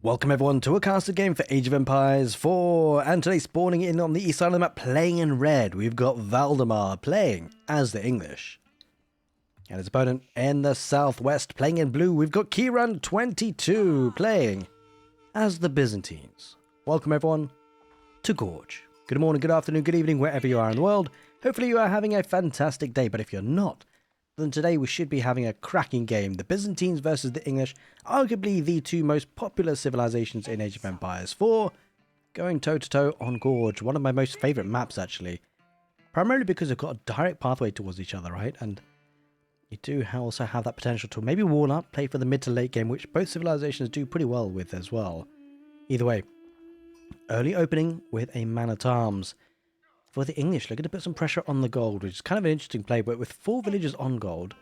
Welcome everyone to a casted game for Age of Empires 4, and today spawning in on the east side of the map, playing in red, we've got Valdemar playing as the English. And his opponent in the southwest, playing in blue, we've got keyrun 22 playing as the Byzantines. Welcome everyone to Gorge. Good morning, good afternoon, good evening, wherever you are in the world. Hopefully you are having a fantastic day, but if you're not, then today we should be having a cracking game. The Byzantines versus the English, arguably the two most popular civilizations in Age of Empires 4, going toe-to-toe on Gorge, one of my most favourite maps actually. Primarily because they've got a direct pathway towards each other, right? And you do also have that potential to maybe wall up, play for the mid to late game, which both civilizations do pretty well with as well. Either way, early opening with a man-at-arms. For the English, looking to put some pressure on the gold, which is kind of an interesting play, but with 4 villagers on gold,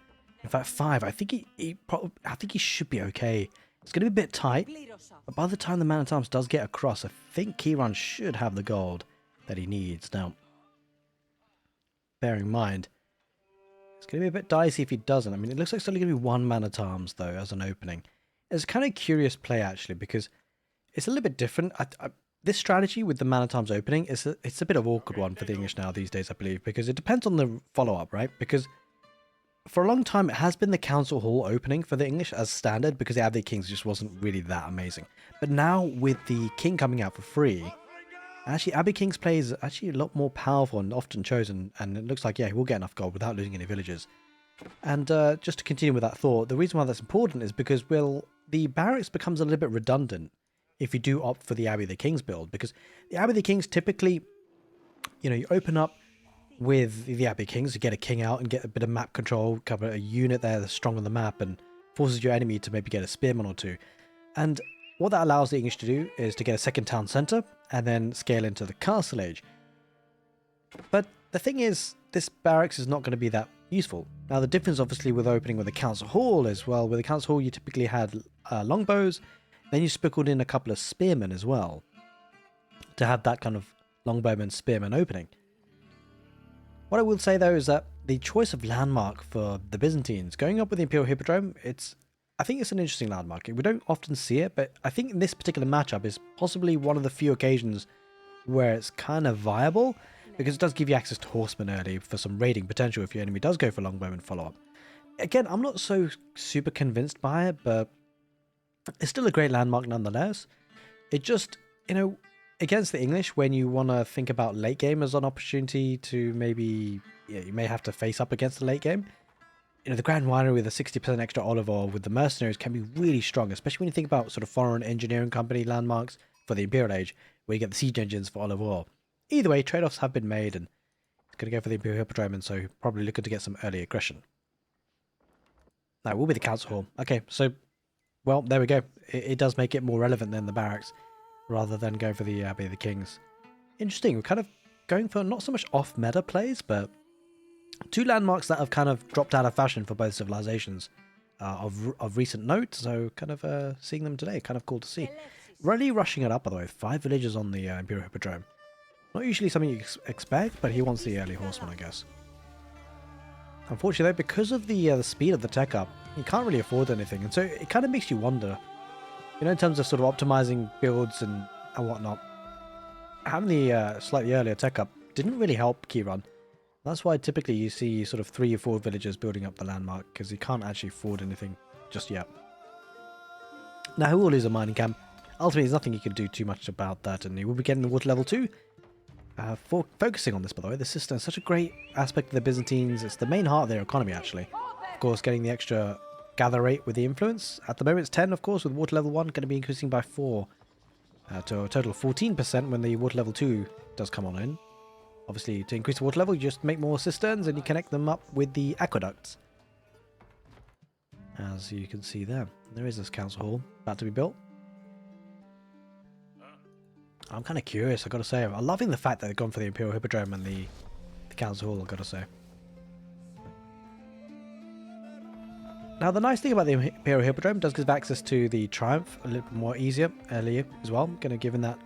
in fact 5, I think he should be okay. It's going to be a bit tight, but by the time the man-at-arms does get across, I think keyrun should have the gold that he needs. Now, bear in mind, it's going to be a bit dicey if he doesn't. I mean, it looks like it's only going to be 1 man-at-arms, though, as an opening. It's kind of a curious play, actually, because it's a little bit different. This strategy with the man-at-arms opening, it's a bit of an awkward one for the English now these days, I believe, because it depends on the follow-up, right? Because for a long time, it has been the Council Hall opening for the English as standard, because the Abbey Kings just wasn't really that amazing. But now, with the King coming out for free, actually, Abbey King's play is actually a lot more powerful and often chosen, and it looks like, yeah, he will get enough gold without losing any villagers. And just to continue with that thought, the reason why that's important is because, well, the barracks becomes a little bit redundant if you do opt for the Abbey of the Kings build, because the Abbey of the Kings typically, you know, you open up with the Abbey Kings to get a king out and get a bit of map control, cover a unit there that's strong on the map and forces your enemy to maybe get a spearman or two. And what that allows the English to do is to get a second town centre and then scale into the castle age. But the thing is, this barracks is not going to be that useful. Now the difference obviously with opening with the Council Hall is, well, with the Council Hall you typically had longbows. Then you sprinkled in a couple of spearmen as well to have that kind of longbowman spearman opening. What I will say though is that the choice of landmark for the Byzantines, going up with the Imperial Hippodrome, I think it's an interesting landmark. We don't often see it, but I think in this particular matchup is possibly one of the few occasions where it's kind of viable, because it does give you access to horsemen early for some raiding potential if your enemy does go for longbowman follow-up. Again, I'm not so super convinced by it, but it's still a great landmark nonetheless. It just, you know, against the English, when you want to think about late game as an opportunity to maybe, yeah, you may have to face up against the late game. You know, the Grand Winery with a 60% extra olive oil with the mercenaries can be really strong, especially when you think about sort of foreign engineering company landmarks for the Imperial Age, where you get the siege engines for olive oil. Either way, trade-offs have been made, and it's going to go for the Imperial Hippodrome, and so probably looking to get some early aggression. Now, it will be the Council Hall. Okay, so, well, there we go. It does make it more relevant than the barracks, rather than go for the Abbey of the Kings. Interesting, we're kind of going for not so much off-meta plays, but two landmarks that have kind of dropped out of fashion for both civilizations of recent note, so kind of seeing them today, kind of cool to see. Really rushing it up, by the way, 5 villagers on the Imperial Hippodrome. Not usually something you expect, but he wants the early horseman, I guess. Unfortunately, though, because of the speed of the tech up, you can't really afford anything, and so it kind of makes you wonder, you know, in terms of sort of optimizing builds and whatnot. Having the slightly earlier tech up didn't really help keyrun. That's why typically you see sort of 3 or 4 villagers building up the landmark, because you can't actually afford anything just yet. Now, he will lose a mining camp. Ultimately, there's nothing you can do too much about that, and he will be getting the water level 2. For focusing on this, by the way, the system is such a great aspect of the Byzantines. It's the main heart of their economy, actually. Of course, getting the extra gather rate with the influence. At the moment, it's 10, of course, with water level 1 going to be increasing by 4 to a total of 14% when the water level 2 does come on in. Obviously, to increase the water level, you just make more cisterns and you connect them up with the aqueducts. As you can see there, there is this council hall about to be built. I'm kind of curious, I've got to say. I'm loving the fact that they've gone for the Imperial Hippodrome and the Council Hall, I've got to say. Now, the nice thing about the Imperial Hippodrome does give access to the Triumph a little bit more earlier as well. Going to give him that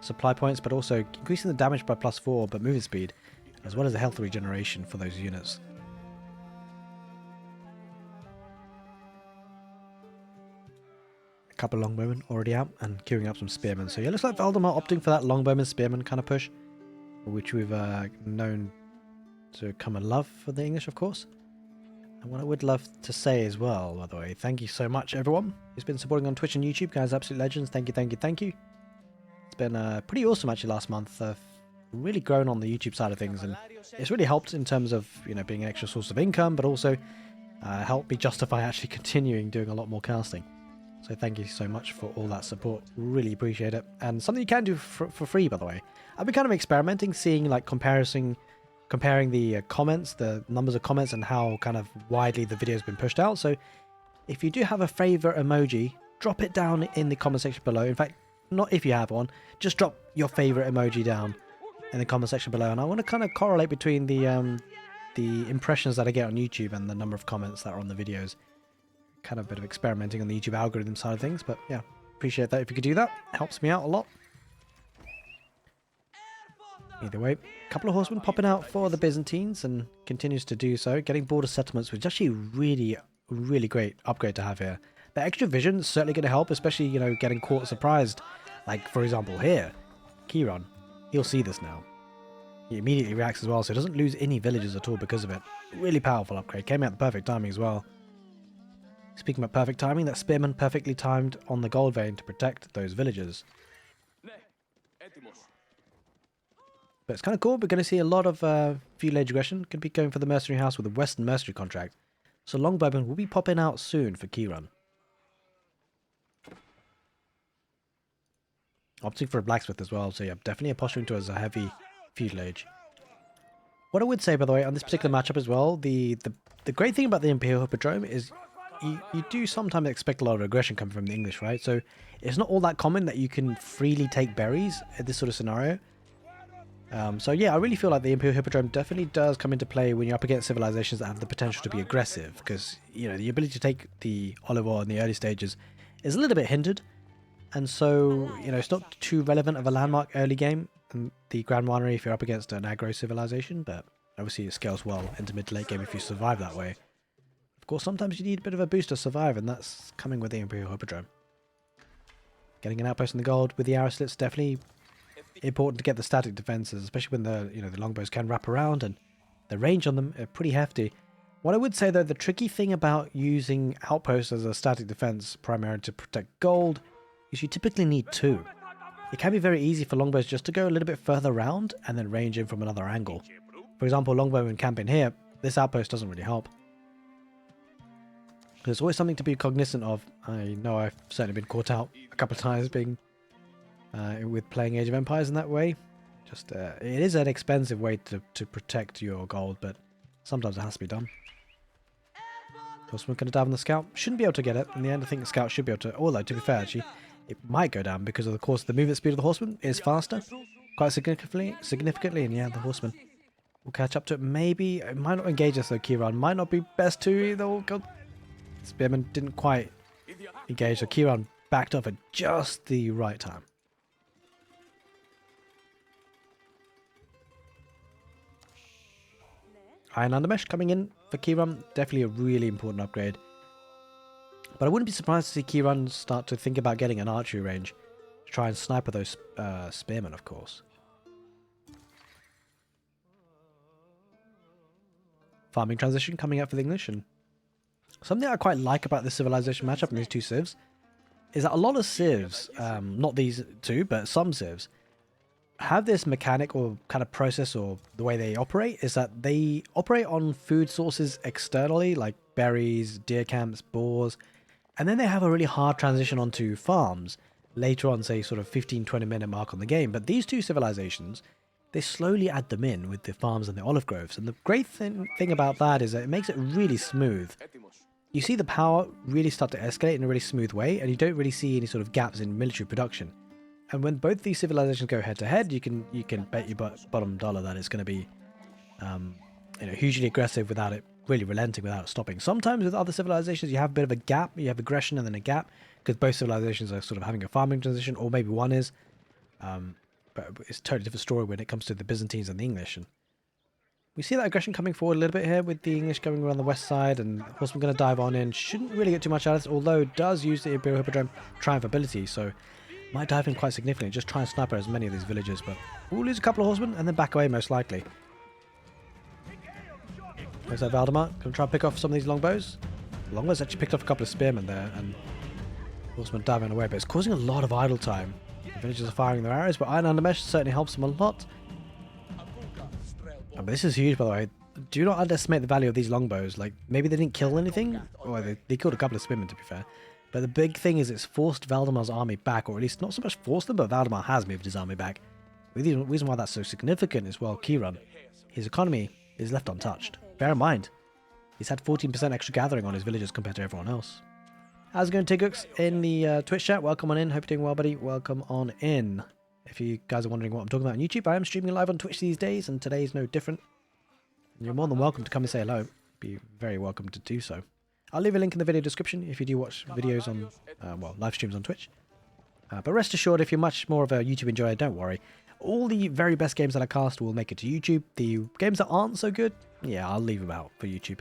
supply points, but also increasing the damage by +4, but moving speed, as well as the health regeneration for those units. couple of longbowmen already out and queuing up some spearmen. So yeah, looks like Valdemar opting for that longbowman spearman kind of push, which we've known to come and love for the English, of course. And what I would love to say as well, by the way, thank you so much everyone who's been supporting on Twitch and YouTube, guys, absolute legends. Thank you, thank you, thank you. It's been pretty awesome actually last month. Really grown on the YouTube side of things, and it's really helped in terms of, you know, being an extra source of income, but also helped me justify actually continuing doing a lot more casting. So thank you so much for all that support, really appreciate it. And something you can do for free, by the way. I've been kind of experimenting, seeing like comparing the comments, the numbers of comments, and how kind of widely the video has been pushed out. So if you do have a favorite emoji, drop it down in the comment section below. In fact, not if you have one, just drop your favorite emoji down in the comment section below, and I want to kind of correlate between the impressions that I get on YouTube and the number of comments that are on the videos. Kind of a bit of experimenting on the YouTube algorithm side of things, but yeah, appreciate that if you could do that. Helps me out a lot. Either way, a couple of horsemen popping out for the Byzantines, and continues to do so, getting border settlements, which is actually really great upgrade to have here. The extra vision is certainly going to help, especially, you know, getting caught surprised. Like, for example, here, Keyrun. He'll see this now. He immediately reacts as well, so he doesn't lose any villages at all because of it. Really powerful upgrade. Came out at the perfect timing as well. Speaking about perfect timing, that spearman perfectly timed on the gold vein to protect those villagers. But it's kind of cool. We're going to see a lot of feudal age aggression. Could be going for the mercenary house with a western mercenary contract. So longbowmen will be popping out soon for Keyrun. Opting for a blacksmith as well, so yeah, definitely a posturing towards a heavy feudal age. What I would say, by the way, on this particular matchup as well, the great thing about the Imperial Hippodrome is you do sometimes expect a lot of aggression coming from the English, right? So it's not all that common that you can freely take berries in this sort of scenario. So yeah, I really feel like the Imperial Hippodrome definitely does come into play when you're up against civilizations that have the potential to be aggressive, because, you know, the ability to take the olive oil in the early stages is a little bit hindered. And so, you know, it's not too relevant of a landmark early game in the Grand Winery if you're up against an aggro civilization, but obviously it scales well into mid to late game if you survive that way. Of course, sometimes you need a bit of a boost to survive, and that's coming with the Imperial Hippodrome. Getting an outpost in the gold with the arrow slits, definitely important to get the static defenses, especially when the longbows can wrap around, and the range on them are pretty hefty. What I would say though, the tricky thing about using outposts as a static defense primarily to protect gold is you typically need two. It can be very easy for longbows just to go a little bit further around and then range in from another angle. For example, longbowmen camping here, this outpost doesn't really help. There's always something to be cognizant of. I know I've certainly been caught out a couple of times being with playing Age of Empires in that way. Just it is an expensive way to protect your gold, but sometimes it has to be done. Horseman going to dive on the scout. Shouldn't be able to get it. In the end, I think the scout should be able to. Although, to be fair, actually, it might go down because of the course. The movement speed of the horseman is faster, quite significantly, and yeah, the horseman will catch up to it. Maybe it might not engage us though. Keyrun might not be best to either. Oh god, spearman didn't quite engage, so Keyrun backed off at just the right time. Iron Undermesh coming in for Keyrun, definitely a really important upgrade. But I wouldn't be surprised to see Keyrun start to think about getting an archery range to try and sniper those spearmen, of course. Farming transition coming out for the English, and something I quite like about this civilization matchup and these two civs is that a lot of civs, not these two, but some civs, have this mechanic or kind of process, or the way they operate is that they operate on food sources externally, like berries, deer camps, boars, and then they have a really hard transition onto farms later on, say sort of 15-20 minute mark on the game. But these two civilizations, they slowly add them in with the farms and the olive groves, and the great thing about that is that it makes it really smooth. You see the power really start to escalate in a really smooth way, and you don't really see any sort of gaps in military production. And when both these civilizations go head to head, you can bet your bottom dollar that it's going to be hugely aggressive without it really relenting, without it stopping. Sometimes with other civilizations you have a bit of a gap, you have aggression and then a gap, because both civilizations are sort of having a farming transition, or maybe one is. But it's a totally different story when it comes to the Byzantines and the English. And We see that aggression coming forward a little bit here with the English going around the west side, and of course we're going to dive on in. Shouldn't really get too much out of this, although it does use the Imperial Hippodrome Triumph ability, so might dive in quite significantly, just try and sniper as many of these villagers, but we'll lose a couple of horsemen and then back away most likely. There's that Valdemar, going to try and pick off some of these longbows. Longbows actually picked off a couple of spearmen there, and horsemen diving away, but it's causing a lot of idle time. The villagers are firing their arrows, but Iron Undermesh certainly helps them a lot. Oh, but this is huge, by the way. Do not underestimate the value of these longbows. Like, maybe they didn't kill anything, or they killed a couple of spearmen, to be fair. But the big thing is it's forced Valdemar's army back, or at least not so much forced them, but Valdemar has moved his army back. The reason why that's so significant is, well, keyrun. His economy is left untouched. Bear in mind, he's had 14% extra gathering on his villagers compared to everyone else. How's it going, Tigux? In the Twitch chat, welcome on in. Hope you're doing well, buddy. Welcome on in. If you guys are wondering what I'm talking about on YouTube, I am streaming live on Twitch these days, and today is no different. You're more than welcome to come and say hello. Be very welcome to do so. I'll leave a link in the video description if you do watch videos on, well, live streams on Twitch. But rest assured, if you're much more of a YouTube enjoyer, don't worry. All the very best games that I cast will make it to YouTube. The games that aren't so good, yeah, I'll leave them out for YouTube.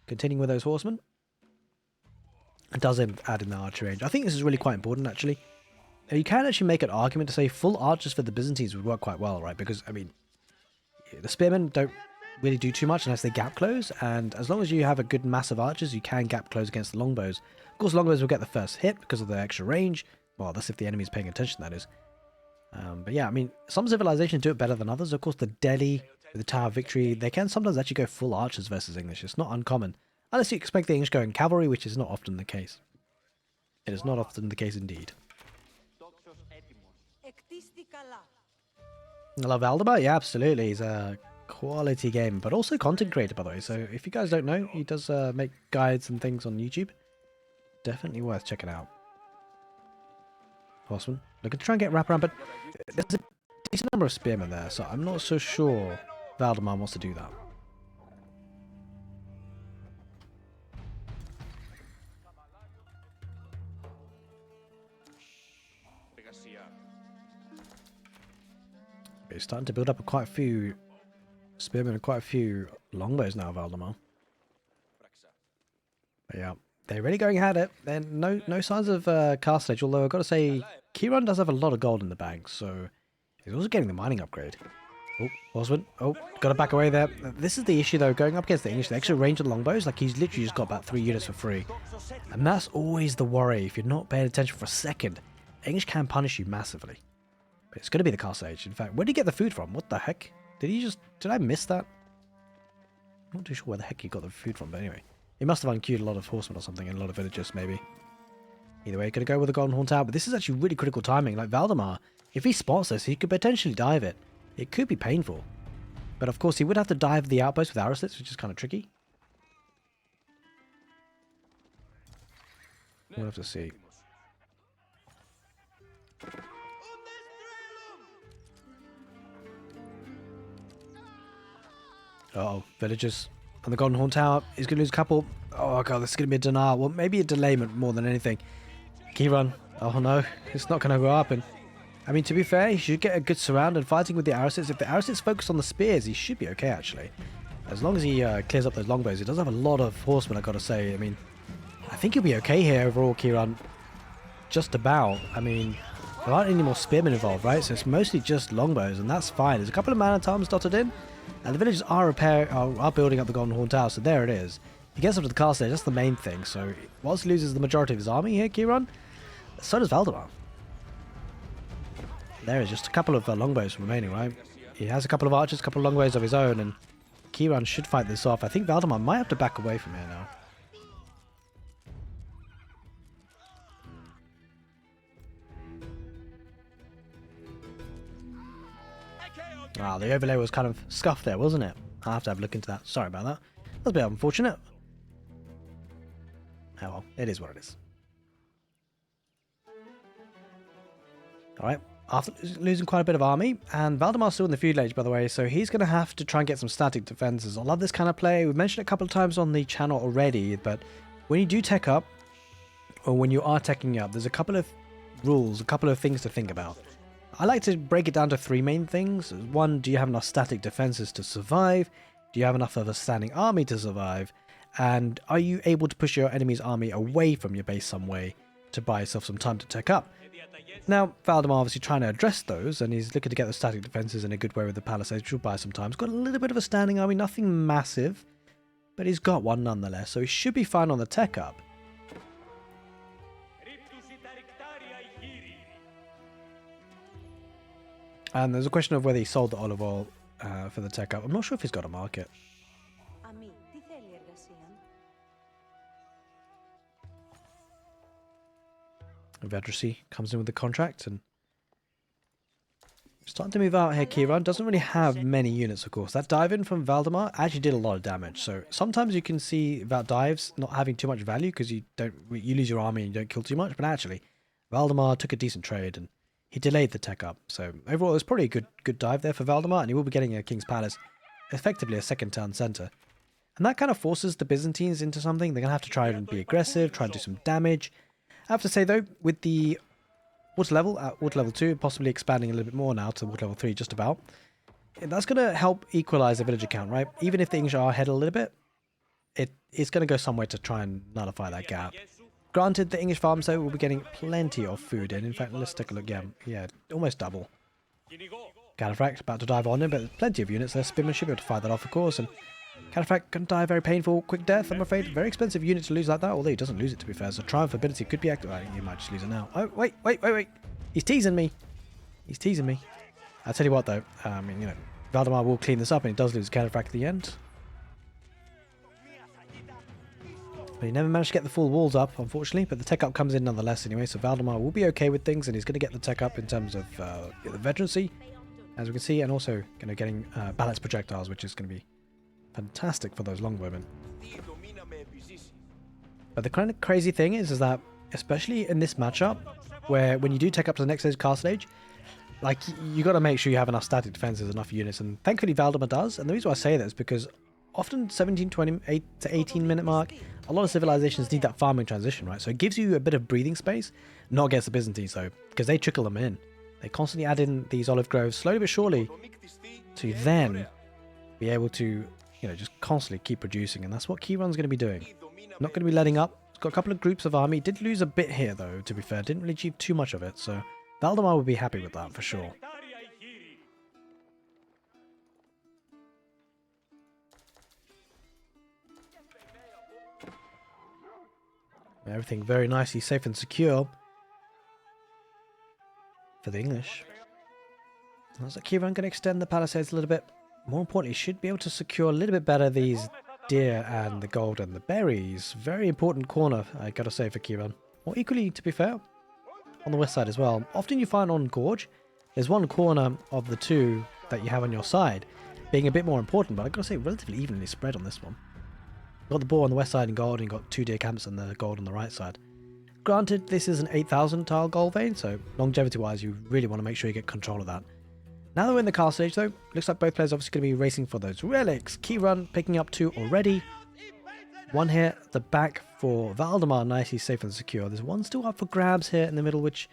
Continuing with those horsemen. It does add in the archer range. I think this is really quite important, actually. You can actually make an argument to say full archers for the Byzantines would work quite well, right? Because, I mean, the spearmen don't really do too much unless they gap close, and as long as you have a good mass of archers, you can gap close against the longbows. Of course, longbows will get the first hit because of the extra range. Well, that's if the enemy's paying attention, that is. But yeah, I mean, some civilizations do it better than others. Of course, the Delhi, the Tower of Victory, they can sometimes actually go full archers versus English. It's not uncommon. Unless you expect the English going cavalry, which is not often the case. It is not often the case indeed. I love Valdemar, yeah, absolutely. He's a quality game, but also content creator, by the way. So if you guys don't know, he does make guides and things on YouTube. Definitely worth checking out. Horseman, looking to try and get wrap around, but there's a decent number of spearmen there, so I'm not so sure Valdemar wants to do that. He's starting to build up quite a few spearmen and quite a few longbows now, Valdemar. But yeah, they're really going at it. Then no signs of castlage, although I've got to say, keyrun does have a lot of gold in the bank, so he's also getting the mining upgrade. Oh, horseman. Oh, got to back away there. This is the issue, though, going up against the English. The extra range of the longbows, like he's literally just got about 3 units for free. And that's always the worry. If you're not paying attention for a second, English can punish you massively. But it's going to be the castle age. In fact, where did he get the food from? What the heck? Did I miss that? I'm not too sure where the heck he got the food from, but anyway. He must have unqueued a lot of horsemen or something and a lot of villagers, maybe. Either way, going to go with the Golden Horn Tower, but this is actually really critical timing. Like Valdemar, if he spots this, he could potentially dive it. It could be painful. But of course, he would have to dive the outpost with arrow slits, which is kind of tricky. We'll have to see. Uh-oh, villagers. And the Golden Horn Tower is going to lose a couple. Oh god, this is going to be a denial. Well, maybe a delayment more than anything. Keyrun. Oh no, it's not going to go up. And I mean, to be fair, he should get a good surround and fighting with the arrow slits. If the arrow slits focus on the spears, he should be okay, actually. As long as he clears up those longbows. He does have a lot of horsemen, I've got to say. I mean, I think he'll be okay here overall, Keyrun. Just about. I mean, there aren't any more spearmen involved, right? So it's mostly just longbows, and that's fine. There's a couple of man-at-arms dotted in. And the villagers are building up the Golden Horn Tower, so there it is. He gets up to the castle, that's the main thing. So whilst he loses the majority of his army here, Keyrun, so does Valdemar. There is just a couple of longbows remaining, right? He has a couple of archers, a couple of longbows of his own, and Keyrun should fight this off. I think Valdemar might have to back away from here now. Ah, the overlay was kind of scuffed there, wasn't it? I'll have to have a look into that. Sorry about that. That's a bit unfortunate. Oh well, it is what it is. Alright, after losing quite a bit of army, and Valdemar's still in the feudal age, by the way, so he's going to have to try and get some static defenses. I love this kind of play. We've mentioned it a couple of times on the channel already, but when you do tech up, or when you are teching up, there's a couple of rules, a couple of things to think about. I like to break it down to three main things. One, do you have enough static defenses to survive? Do you have enough of a standing army to survive? And are you able to push your enemy's army away from your base some way to buy yourself some time to tech up? Now, Valdemar obviously trying to address those, and he's looking to get the static defenses in a good way with the palisades, which will buy some time. He's got a little bit of a standing army, nothing massive, but he's got one nonetheless, so he should be fine on the tech up. And there's a question of whether he sold the olive oil for the tech up. I'm not sure if he's got a market. Vedracy comes in with the contract and starting to move out here. Keyrun doesn't really have many units, of course. That dive in from Valdemar actually did a lot of damage. So sometimes you can see about dives not having too much value because you lose your army and you don't kill too much. But actually, Valdemar took a decent trade and he delayed the tech up. So overall, it was probably a good dive there for Valdemar, and he will be getting a King's Palace, effectively a second town centre. And that kind of forces the Byzantines into something. They're going to have to try and be aggressive, try and do some damage. I have to say though, with the water level at water level 2, possibly expanding a little bit more now to water level 3 just about, that's going to help equalize the villager count, right? Even if the English are ahead a little bit, it's going to go somewhere to try and nullify that gap. Granted, the English farms though will be getting plenty of food in. In fact, let's take a look. Yeah, almost double. Cataphract about to dive on him, but plenty of units there. Spearman should be able to fight that off, of course, and Cataphract can die a very painful, quick death, I'm afraid. Very expensive unit to lose like that, although he doesn't lose it, to be fair. So Triumph ability could be activated. He might just lose it now. Oh, wait. He's teasing me. He's teasing me. I'll tell you what, though. I mean, you know, Valdemar will clean this up, and he does lose Cataphract at the end. But he never managed to get the full walls up, unfortunately. But the tech up comes in nonetheless anyway, so Valdemar will be okay with things, and he's going to get the tech up in terms of the veterancy, as we can see, and also getting balanced projectiles, which is going to be fantastic for those longbowmen. But the kind of crazy thing is that, especially in this matchup, where when you do take up to the next stage, castle age, like, you got to make sure you have enough static defenses, enough units, and thankfully Valdemar does. And the reason why I say that is because often 17, 20 to 18 minute mark, a lot of civilizations need that farming transition, right? So it gives you a bit of breathing space, not against the Byzantines though, because they trickle them in. They constantly add in these olive groves, slowly but surely, to then be able to, you know, just constantly keep producing, and that's what Keyrun's going to be doing. Not going to be letting up. He's got a couple of groups of army. Did lose a bit here, though, to be fair. Didn't really achieve too much of it, so Valdemar would be happy with that, for sure. Everything very nicely safe and secure for the English. Looks like Keyrun can extend the palisades a little bit. More importantly, should be able to secure a little bit better these deer and the gold and the berries. Very important corner, I gotta say, for Keyrun. Or equally, to be fair, on the west side as well. Often you find on Gorge, there's one corner of the two that you have on your side being a bit more important, but I gotta say, relatively evenly spread on this one. Got the boar on the west side in gold, and got 2 deer camps and the gold on the right side. Granted, this is an 8,000 tile gold vein, so longevity-wise, you really want to make sure you get control of that. Now that we're in the castle age, though, looks like both players are obviously going to be racing for those relics. Keyrun picking up 2 already. One here at the back for Valdemar, nicely safe and secure. There's one still up for grabs here in the middle, which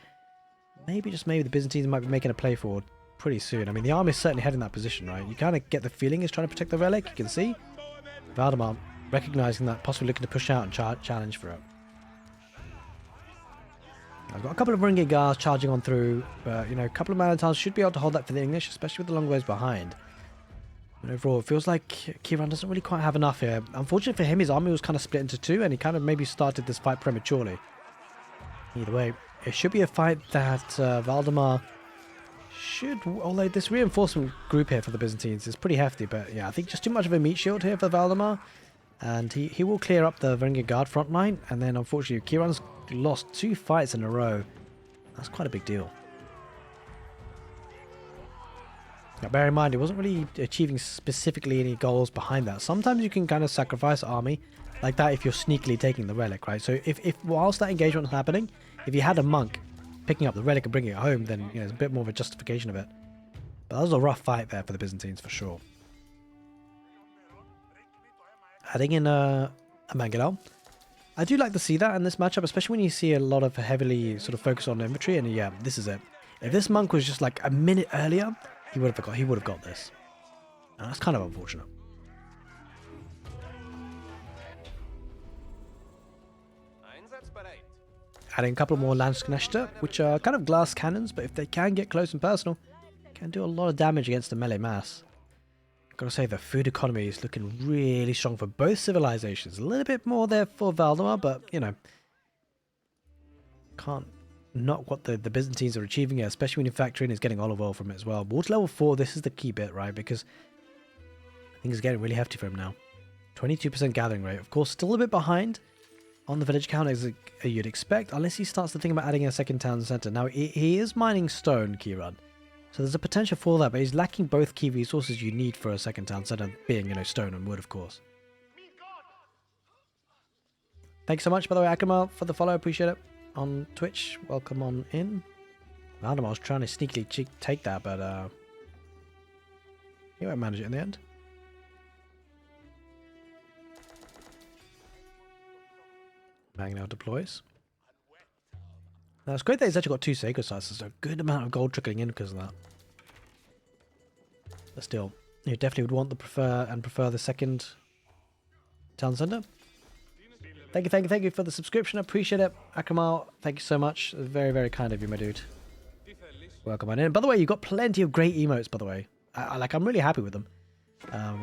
maybe, just maybe, the Byzantines might be making a play for pretty soon. I mean, the army is certainly heading that position, right? You kind of get the feeling he's trying to protect the relic, you can see. Valdemar recognizing that, possibly looking to push out and challenge for it. I've got a couple of Ringing Guards charging on through, but, you know, a couple of man-at-arms should be able to hold that for the English, especially with the longbows behind. But overall, it feels like Keyrun doesn't really quite have enough here. Unfortunately for him, his army was kind of split into 2, and he kind of maybe started this fight prematurely. Either way, it should be a fight that Valdemar should, although this reinforcement group here for the Byzantines is pretty hefty, but yeah, I think just too much of a meat shield here for Valdemar. And he will clear up the Varangian Guard front line, and then unfortunately Keyrun's lost 2 fights in a row. That's quite a big deal. Now bear in mind, he wasn't really achieving specifically any goals behind that. Sometimes you can kind of sacrifice army like that if you're sneakily taking the relic, right? So if whilst that engagement was happening, if you had a monk picking up the relic and bringing it home, then, you know, there's a bit more of a justification of it. But that was a rough fight there for the Byzantines for sure. Adding in a Mangalal. I do like to see that in this matchup, especially when you see a lot of heavily sort of focus on infantry, and yeah, this is it. If this monk was just like a minute earlier, he would have got this. And that's kind of unfortunate. Adding a couple more Landsknechte, which are kind of glass cannons, but if they can get close and personal, can do a lot of damage against the melee mass. Gotta say, the food economy is looking really strong for both civilizations. A little bit more there for Valdemar, but, you know, can't knock what the Byzantines are achieving here, especially when you factor in is getting olive oil from it as well. Water level 4, this is the key bit, right? Because things are getting really hefty for him now. 22% gathering rate. Of course, still a bit behind on the village count as you'd expect, unless he starts to think about adding a second town centre. Now, he is mining stone, keyrun. So there's a potential for that, but he's lacking both key resources you need for a second town centre, being, you know, stone and wood, of course. Thanks so much, by the way, Akamal, for the follow. Appreciate it. On Twitch, welcome on in. Valdemar was trying to sneakily take that, but he won't manage it in the end. Mag now deploys. Now it's great that he's actually got 2 sacred sites. There's a good amount of gold trickling in because of that. But still, you definitely would want to prefer the second town centre. Thank you for the subscription. I appreciate it. Akamal, thank you so much. Very, very kind of you, my dude. Welcome on in. By the way, you've got plenty of great emotes, by the way. I'm really happy with them.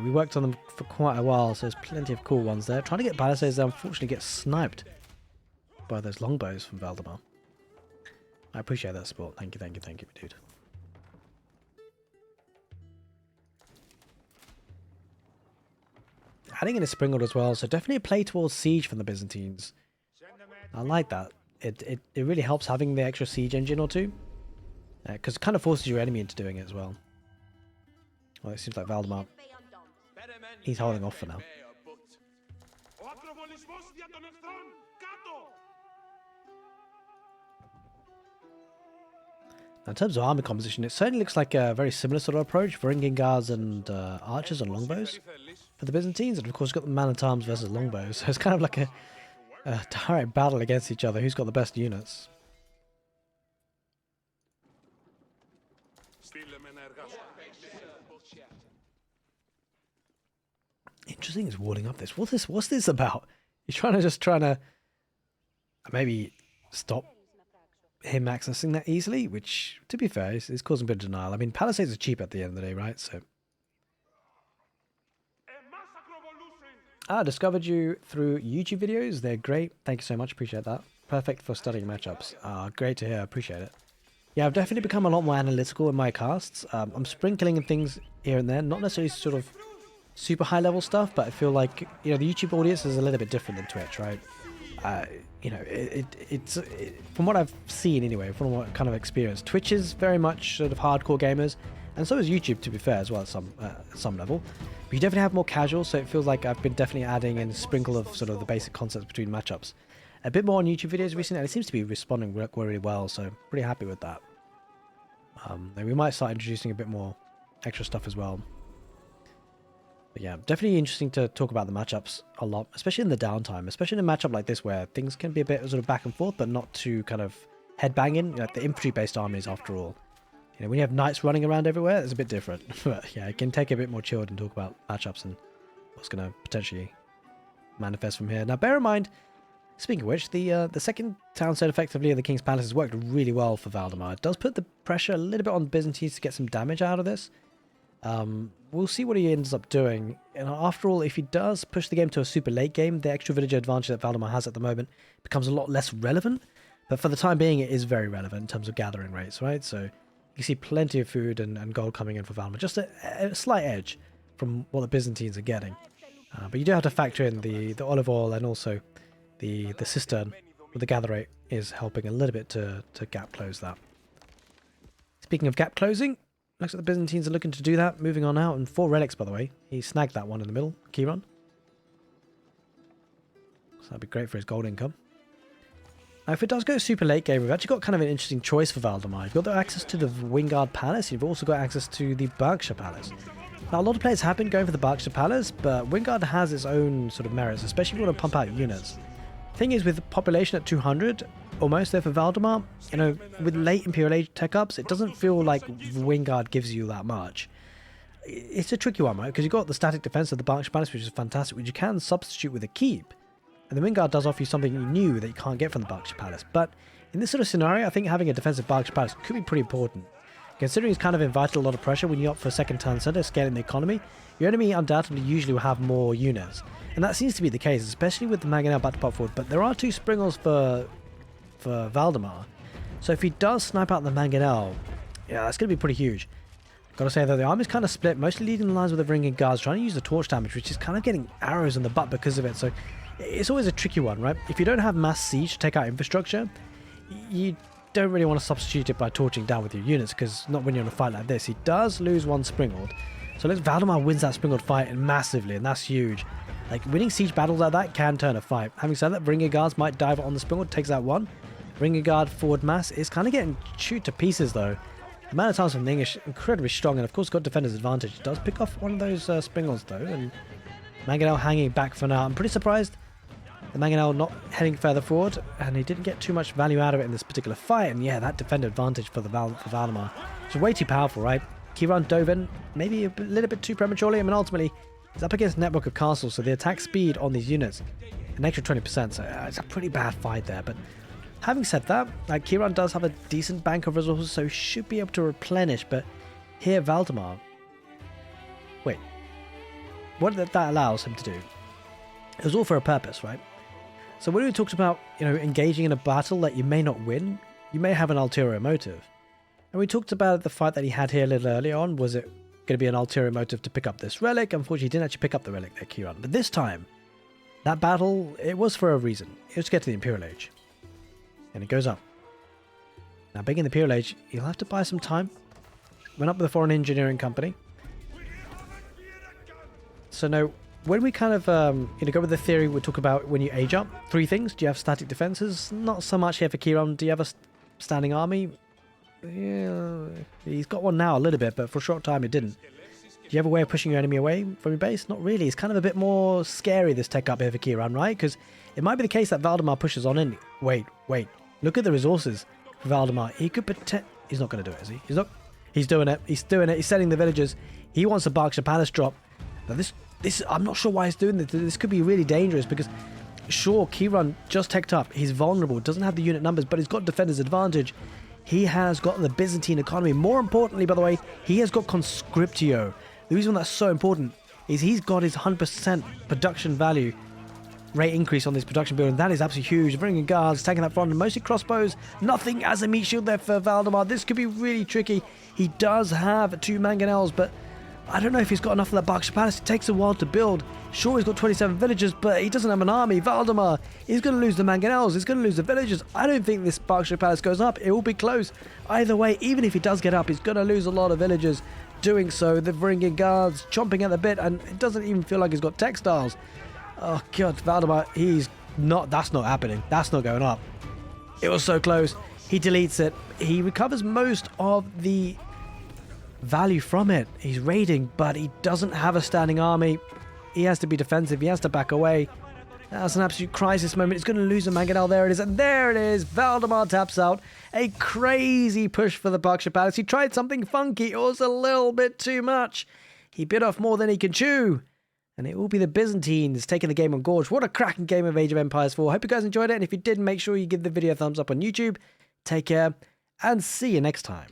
We worked on them for quite a while, so there's plenty of cool ones there. Trying to get palisades, unfortunately get sniped by those longbows from Valdemar. I appreciate that support. Thank you, my dude. Adding in a Springald as well, so definitely a play towards siege from the Byzantines. I like that. It really helps having the extra siege engine or two, because it kind of forces your enemy into doing it as well. Well, it seems like Valdemar, he's holding off for now. Now, in terms of army composition, it certainly looks like a very similar sort of approach. Varangian guards and archers and longbows for the Byzantines, and of course you've got the man-at-arms versus longbows. So it's kind of like a direct battle against each other. Who's got the best units? Interesting is walling up this. What's this about? He's trying to maybe stop him accessing that easily, which, to be fair, is causing a bit of denial. I mean, palisades are cheap at the end of the day, right? So, I discovered you through YouTube videos. They're great. Thank you so much. Appreciate that. Perfect for studying matchups. Great to hear. Appreciate it. Yeah, I've definitely become a lot more analytical in my casts. I'm sprinkling in things here and there, not necessarily sort of super high level stuff, but I feel like, you know, the YouTube audience is a little bit different than Twitch, right? You know, it's from what I've seen anyway, from what kind of experience, Twitch is very much sort of hardcore gamers, and so is YouTube, to be fair, as well at some level. But you definitely have more casual, so it feels like I've been definitely adding in a sprinkle of sort of the basic concepts between matchups. A bit more on YouTube videos recently, and it seems to be responding really well, so pretty happy with that. And we might start introducing a bit more extra stuff as well. But yeah, definitely interesting to talk about the matchups a lot, especially in the downtime, especially in a matchup like this where things can be a bit sort of back and forth, but not too kind of headbanging. Like the infantry-based armies, after all. You know, when you have knights running around everywhere, it's a bit different. But yeah, it can take a bit more chilled and talk about matchups and what's going to potentially manifest from here. Now, bear in mind, speaking of which, the second town set effectively of the King's Palace has worked really well for Valdemar. It does put the pressure a little bit on the Byzantines to get some damage out of this. We'll see what he ends up doing. And after all, if he does push the game to a super late game, the extra villager advantage that Valdemar has at the moment becomes a lot less relevant. But for the time being, it is very relevant in terms of gathering rates, right? So you see plenty of food and gold coming in for Valdemar. Just a slight edge from what the Byzantines are getting. But you do have to factor in the olive oil, and also the cistern with the gather rate is helping a little bit to gap close that. Speaking of gap closing, looks like the Byzantines are looking to do that. Moving on out, and 4 relics, by the way. He snagged that one in the middle, keyrun. So that'd be great for his gold income. Now, if it does go super late game, we've actually got kind of an interesting choice for Valdemar. You've got the access to the Wingard Palace. You've also got access to the Berkshire Palace. Now, a lot of players have been going for the Berkshire Palace, but Wingard has its own sort of merits, especially if you want to pump out units. Thing is, with the population at 200, almost there for Valdemar. You know, with late Imperial Age tech-ups, it doesn't feel like Wingard gives you that much. It's a tricky one, right? Because you've got the static defense of the Berkshire Palace, which is fantastic, which you can substitute with a keep. And the Wingard does offer you something new that you can't get from the Berkshire Palace. But in this sort of scenario, I think having a defensive Berkshire Palace could be pretty important. Considering he's kind of invited a lot of pressure when you opt for second turn center, scaling the economy, your enemy undoubtedly usually will have more units. And that seems to be the case, especially with the Mangonel back to pop forward. But there are 2 Springles for Valdemar. So if he does snipe out the Mangonel, yeah, that's going to be pretty huge. Gotta say though, the army's kind of split, mostly leading the lines with the ringing guards, trying to use the torch damage, which is kind of getting arrows in the butt because of it. So it's always a tricky one, right? If you don't have mass siege to take out infrastructure, you don't really want to substitute it by torching down with your units, because not when you're in a fight like this. He does lose 1 Springald. So Valdemar wins that Springald fight massively, and that's huge. Like, winning siege battles like that can turn a fight. Having said that, Ringing Guards might dive on the Springald, takes out 1. Ringing Guard forward mass is kind of getting chewed to pieces though. The Man at Arms from Ning is incredibly strong, and of course got defender's advantage. He does pick off one of those Springalds though, and Mangonel hanging back for now. I'm pretty surprised the Mangonel not heading further forward, and he didn't get too much value out of it in this particular fight. And yeah, that defender advantage for Valdemar. It's way too powerful, right? Keyrun dove in maybe a little bit too prematurely. I mean, ultimately, he's up against a network of castles, so the attack speed on these units, an extra 20%, so it's a pretty bad fight there. But having said that, like, Keyrun does have a decent bank of resources, so he should be able to replenish. But here, Valdemar, wait, what that allows him to do, it was all for a purpose, right? So when we talked about, you know, engaging in a battle that you may not win, you may have an ulterior motive. And we talked about the fight that he had here a little earlier on. Was it going to be an ulterior motive to pick up this relic? Unfortunately, he didn't actually pick up the relic there, Keyrun. But this time, that battle, it was for a reason. It was to get to the Imperial Age. And it goes up. Now, being in the Imperial Age, you'll have to buy some time. Went up with a foreign engineering company. So now, when we kind of go with the theory, we talk about when you age up, 3 things. Do you have static defenses? Not so much here for Keyrun. Do you have a standing army? Yeah, he's got one now a little bit, but for a short time it didn't. Do you have a way of pushing your enemy away from your base? Not really. It's kind of a bit more scary, this tech up here for Keyrun, right? Because it might be the case that Valdemar pushes on in. Wait. Look at the resources for Valdemar. He could he's not going to do it, is he? He's not. He's doing it. He's doing it. He's sending the villagers. He wants a Berkshire Palace drop. Now this I'm not sure why he's doing this. This could be really dangerous because, sure, Keyrun just teched up. He's vulnerable. Doesn't have the unit numbers, but he's got defender's advantage. He has got the Byzantine economy. More importantly, by the way, he has got conscriptio. The reason that's so important is he's got his 100% production value rate increase on this production building. That is absolutely huge. Bringing guards, taking that front, and mostly crossbows. Nothing as a meat shield there for Valdemar. This could be really tricky. He does have 2 mangonels, but I don't know if he's got enough of that Berkshire Palace. It takes a while to build. Sure, he's got 27 villagers, but he doesn't have an army. Valdemar, he's going to lose the mangonels. He's going to lose the villagers. I don't think this Berkshire Palace goes up. It will be close. Either way, even if he does get up, he's going to lose a lot of villagers. Doing so, the bringing guards chomping at the bit, and it doesn't even feel like he's got textiles. Oh god, Valdemar, that's not happening. That's not going up. It was so close. He deletes it. He recovers most of the value from it. He's raiding, but he doesn't have a standing army. He has to be defensive. He has to back away. That's an absolute crisis moment. He's going to lose a mangonel. There it is. And there it is. Valdemar taps out. A crazy push for the Berkshire Palace. He tried something funky. It was a little bit too much. He bit off more than he can chew. And it will be the Byzantines taking the game on Gorge. What a cracking game of Age of Empires 4. Hope you guys enjoyed it. And if you did, make sure you give the video a thumbs up on YouTube. Take care and see you next time.